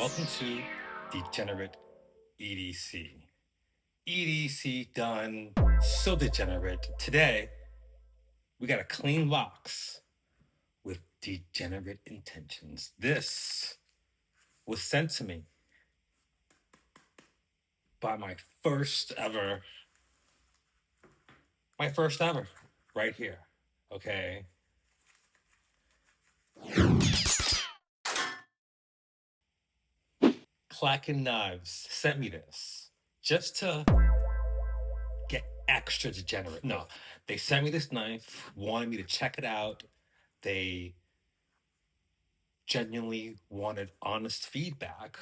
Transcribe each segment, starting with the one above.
Welcome to Degenerate EDC. EDC done so degenerate. Today, we got a clean box with degenerate intentions. This was sent to me by my first ever, right here. Okay. Klaken Knives sent me this just to get extra degenerate. No, they sent me this knife, wanted me to check it out. They genuinely wanted honest feedback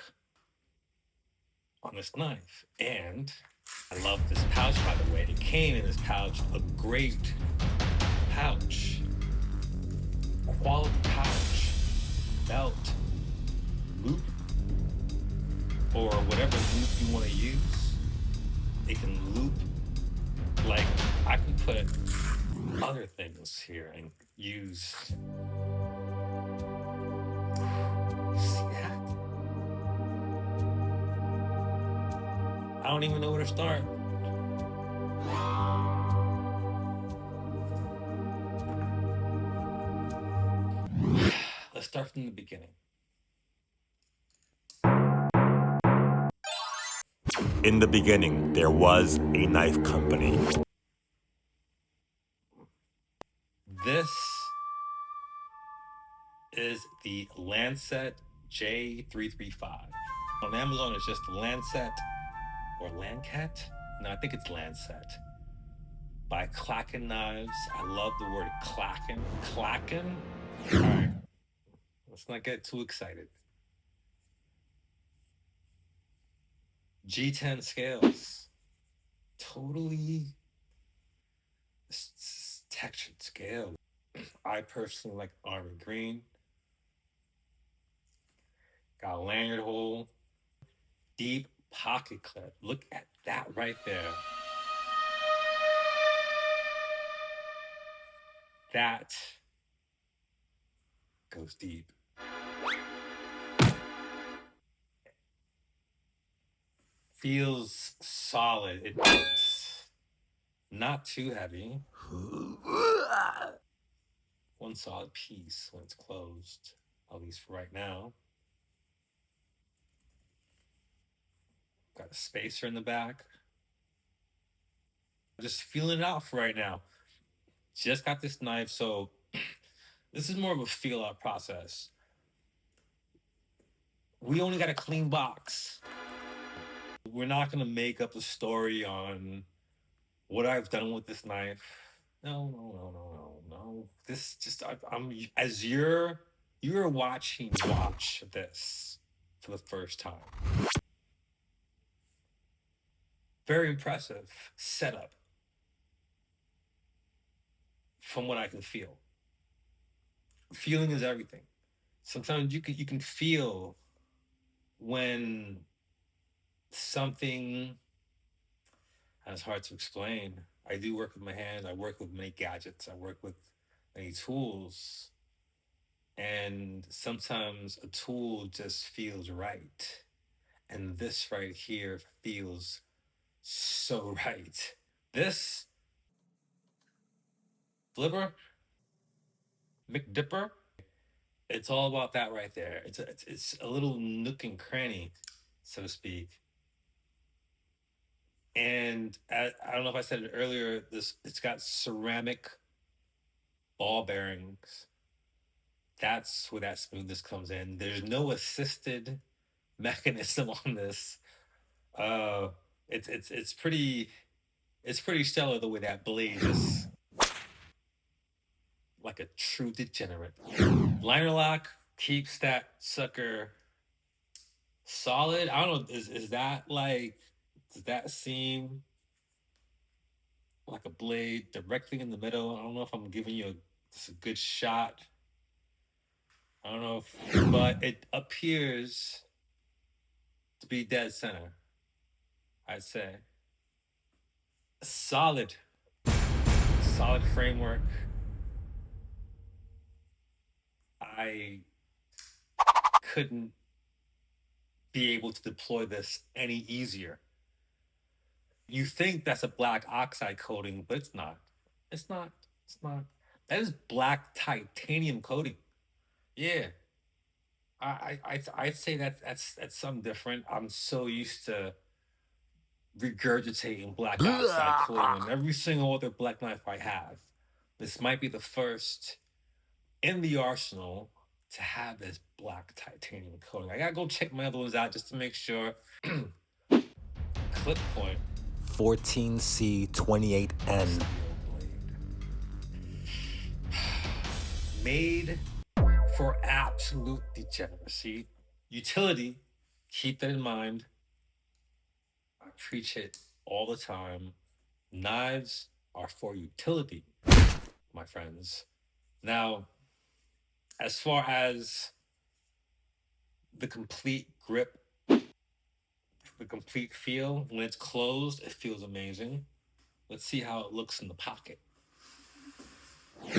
on this knife. And I love this pouch, by the way. It came in this pouch, a great pouch, quality pouch, belt, loop, or whatever loop you want to use. It can loop, like I can put other things here and use. See that? I don't even know where to start. Let's start from the beginning. In the beginning, there was a knife company. This is the Lancet J335. On Amazon, it's just Lancet or Lancet. No, I think it's Lancet. By Klaken Knives. I love the word Klaken. Klaken? All right, let's not get too excited. G10 scales. Totally textured scale. I personally like army green. Got a lanyard hole. Deep pocket clip. Look at that right there. That goes deep. Feels solid. It's not too heavy. One solid piece when it's closed, at least for right now. Got a spacer in the back. Just feeling it out for right now. Just got this knife, so this is more of a feel out process. We only got a clean box. We're not gonna make up a story on what I've done with this knife. No. This just I'm as you're watching watch this for the first time. Very impressive setup from what I can feel. Feeling is everything. Sometimes you can feel when something is hard to explain. I do work with my hands. I work with many gadgets. I work with many tools. And sometimes a tool just feels right. And this right here feels so right. This flipper, McDipper, it's all about that right there. It's a little nook and cranny, so to speak. And I don't know if I said it earlier, it's got ceramic ball bearings. That's where that smoothness comes in. There's no assisted mechanism on this. It's pretty stellar the way that blade is like a true degenerate. Liner lock keeps that sucker solid. I don't know, is that like, does that seem like a blade directly in the middle? I don't know if I'm giving you a good shot. I don't know if, but it appears to be dead center, I'd say. Solid framework. I couldn't be able to deploy this any easier. You think that's a black oxide coating, but it's not. It's not. It's not. That is black titanium coating. Yeah. I'd say that's something different. I'm so used to regurgitating black oxide coating on every single other black knife I have. This might be the first in the arsenal to have this black titanium coating. I gotta go check my other ones out just to make sure. Clip point 14C28N. Made for absolute degeneracy. Utility, keep that in mind. I preach it all the time. Knives are for utility, my friends. Now, as far as the complete grip, the complete feel, when it's closed, it feels amazing. Let's see how it looks in the pocket. What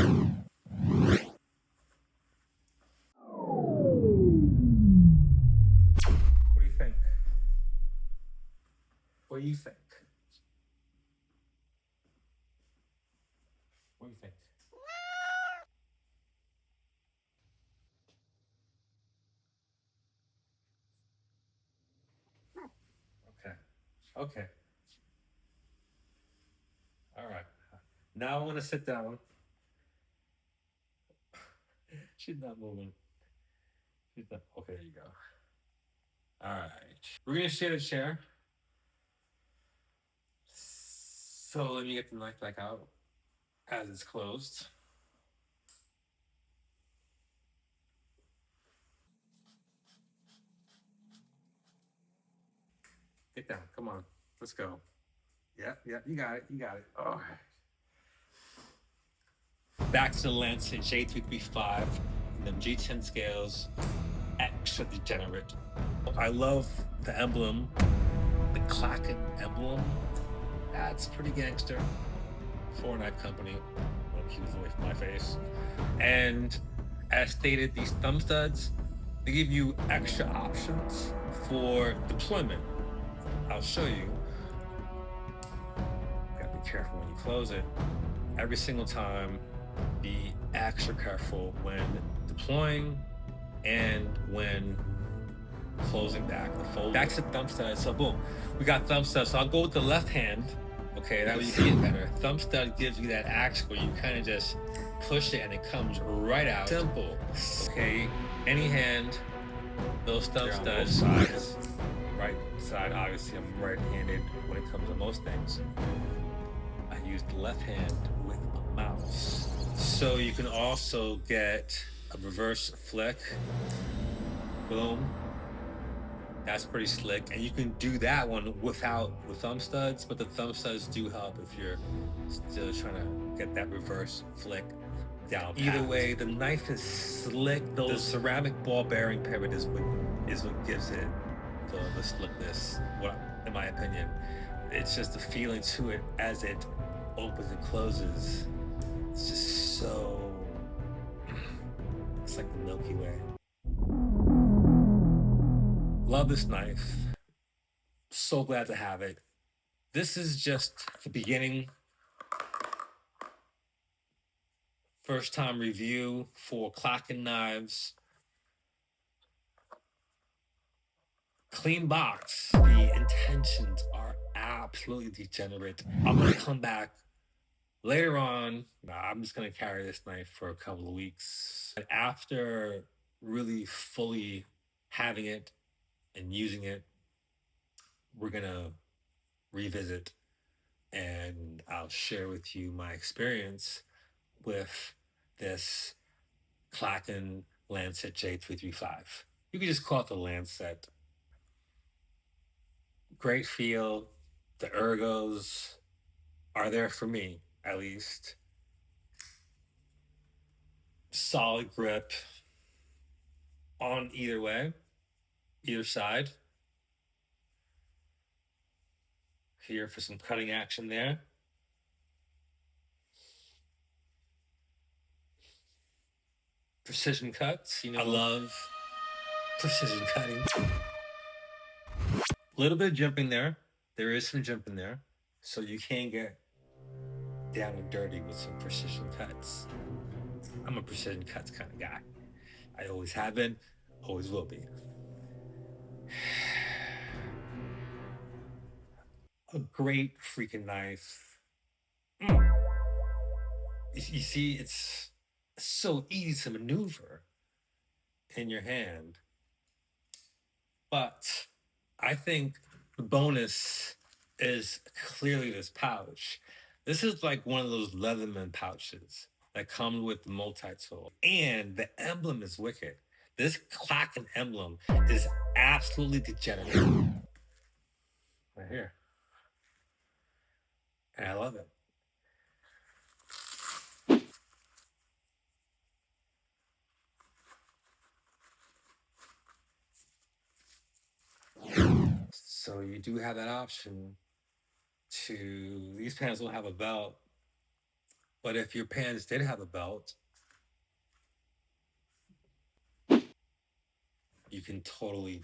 do you think? What do you think? What do you think? Okay. Okay. All right. Now I want to sit down. She's not moving. She's not. Okay, there you go. All right. We're going to share the chair. So let me get the knife back out as it's closed. Get down. Come on. Let's go. Yep, yep. You got it. You got it. All right. Back to the Lancet J335 and the G10 scales. Extra degenerate. I love the emblem, the Klaken emblem. That's pretty gangster for a knife company. I'll keep it away from my face. And as stated, these thumb studs, they give you extra options for deployment. I'll show you. Gotta be careful when you close it. Every single time, be extra careful when deploying and when closing back the fold. Back to thumb stud. So boom, we got thumb stud. So I'll go with the left hand. Okay, that way you see it better. Thumb stud gives you that action where you kind of just push it and it comes right out. Simple. Okay, any hand, those thumb studs, sides. Right side, obviously I'm right-handed when it comes to most things. I use the left hand with a mouse. So you can also get a reverse flick. Boom. That's pretty slick. And you can do that one without the thumb studs, but the thumb studs do help if you're still trying to get that reverse flick down. Either way, the knife is slick. The ceramic ball bearing pivot is what gives it the slickness, in my opinion. It's just the feeling to it as it opens and closes. It's just so, it's like the Milky Way. Love this knife. So glad to have it. This is just the beginning. First time review for Klaken Knives. Clean box. The intentions are absolutely degenerate. I'm gonna come back later on. I'm just gonna carry this knife for a couple of weeks. After really fully having it and using it, we're gonna revisit and I'll share with you my experience with this Klaken Lancet J335. You can just call it the Lancet. Great feel. The ergos are there for me, at least. Solid grip on either way, either side. Here for some cutting action there. Precision cuts, I love precision cutting. A little bit of jumping there. There is some jumping there. So you can get down and dirty with some precision cuts. I'm a precision cuts kind of guy. I always have been, always will be. A great freaking knife. You see, it's so easy to maneuver in your hand. But I think the bonus is clearly this pouch. This is like one of those Leatherman pouches that comes with the multi-tool. And the emblem is wicked. This Klaken emblem is absolutely degenerate. Right here. And I love it. So you do have that option to, these pants will have a belt, but if your pants did have a belt, you can totally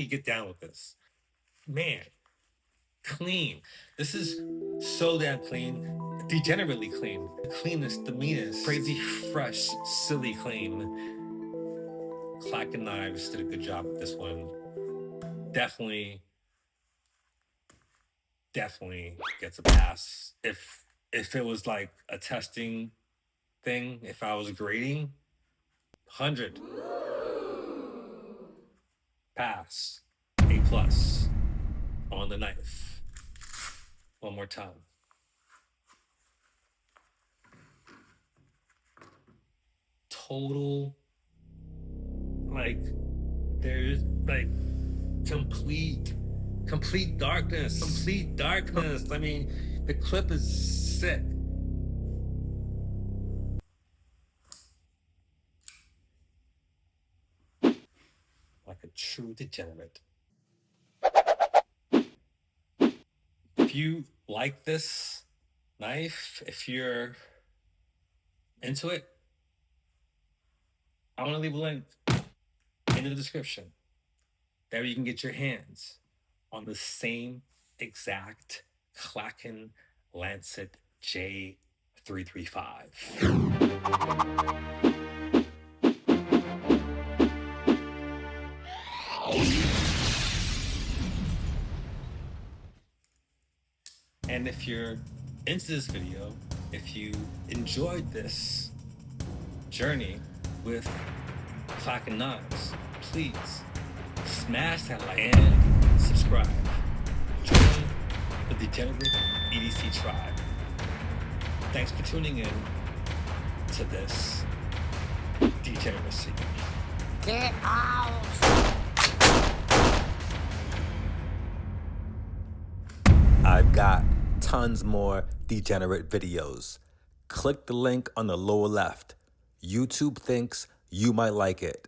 get down with this. Man, clean. This is so damn clean. Degenerately clean. The cleanest, the meanest, crazy, fresh, silly clean. Klaken Knives did a good job with this one. Definitely gets a pass. If it was like a testing thing, if I was grading, 100. Pass. A+ on the knife. One more time. Total, like, there's like complete darkness. I mean, the clip is sick. Like a true degenerate. If you like this knife, if you're into it, I want to leave a link in the description. There you can get your hands on the same exact Klaken Lancet J335. And if you're into this video, if you enjoyed this journey with Klaken Knives, please smash that like and subscribe. Join the Degenerate EDC tribe. Thanks for tuning in to this degeneracy. Get out! I've got tons more degenerate videos. Click the link on the lower left. YouTube thinks you might like it.